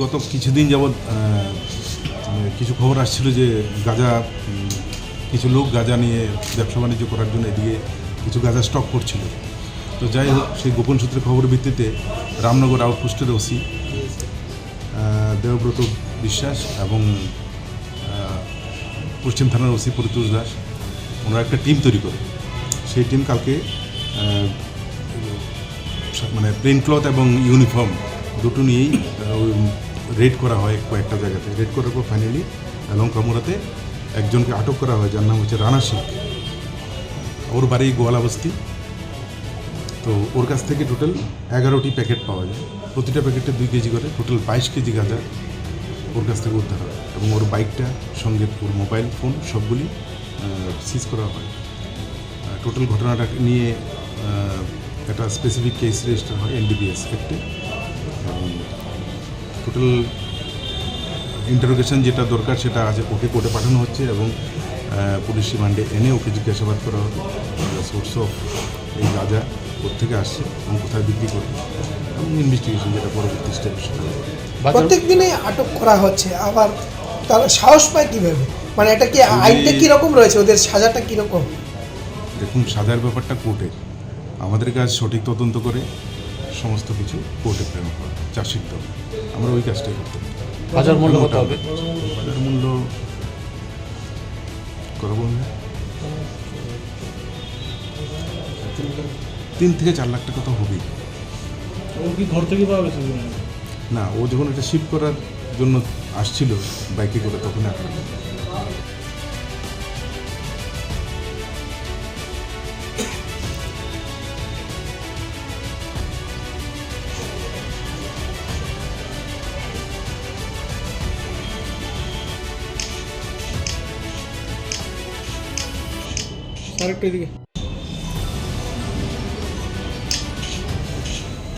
গত কিছুদিন যাবৎ কিছু খবর আসছিল যে গাঁজা কিছু লোক গাঁজা নিয়ে ব্যবসা বাণিজ্য করার জন্য এদিকে কিছু গাঁজা স্টক করছিল। তো যাই হোক, সেই গোপন সূত্রে খবরের ভিত্তিতে রামনগর আউটপোস্টের ওসি দেবব্রত বিশ্বাস এবং পশ্চিম থানার ওসি পরিতোষ দাস ওনারা একটা টিম তৈরি করে, সেই টিম কালকে মানে প্লেন ক্লথ এবং ইউনিফর্ম দুটো নিয়েই রেড করা হয় কয়েকটা জায়গাতে। রেড করার পর ফাইনালি লঙ্কামুড়াতে একজনকে আটক করা হয়, যার নাম হচ্ছে রানা শেখ। ওর বাড়ি গোয়ালাবস্তি। তো ওর কাছ থেকে টোটাল 11টি প্যাকেট পাওয়া যায়, প্রতিটা প্যাকেটে 2 কেজি করে, টোটাল 22 কেজি গাঁজা ওর কাছ থেকে উদ্ধার হয়। এবং ওর বাইকটা সঙ্গে ওর মোবাইল ফোন সবগুলি সিজ করা হয়। টোটাল ঘটনাটা নিয়ে একটা স্পেসিফিক কেস রেজিস্টার হয় NDPS অ্যাক্টে। এবং টোটাল ইন্টারোগেশন যেটা দরকার সেটা আছে, ওকে কোর্টে পাঠানো হচ্ছে এবং পুলিশ রিমান্ডে এনে ওকে জিজ্ঞাসাবাদ করা হবে। সোর্স অফ এই গাঁজা কোথেকে আসছে এবং কোথায় বিক্রি করবে এবং ইনভেস্টিগেশন যেটা পরবর্তী স্টেপ সেটা হবে। প্রত্যেক দিনে আটক করা হচ্ছে, আবার তারা সাহস পায় কীভাবে? মানে এটা কি আইনটা কীরকম রয়েছে, ওদের সাজাটা কীরকম? দেখুন, সাজার ব্যাপারটা কোর্টের, আমাদের কাজ সঠিক তদন্ত করে সমস্ত কিছু কোর্টে প্রেরণ করা, চার্জশিট দেওয়া। আমরা ওই কাজটাই করতে পারি। বাজার মূল্য কত হবে? বাজার মূল্য কত বলবেন? 3 থেকে 4 লাখ টাকা তো হবেই। ও কি ঘর থেকে পাওয়া গেছে? না, ও যখন এটা শিফট করার জন্য আসছিল বাইকে করে, তখন আর আরেকটা এদিকে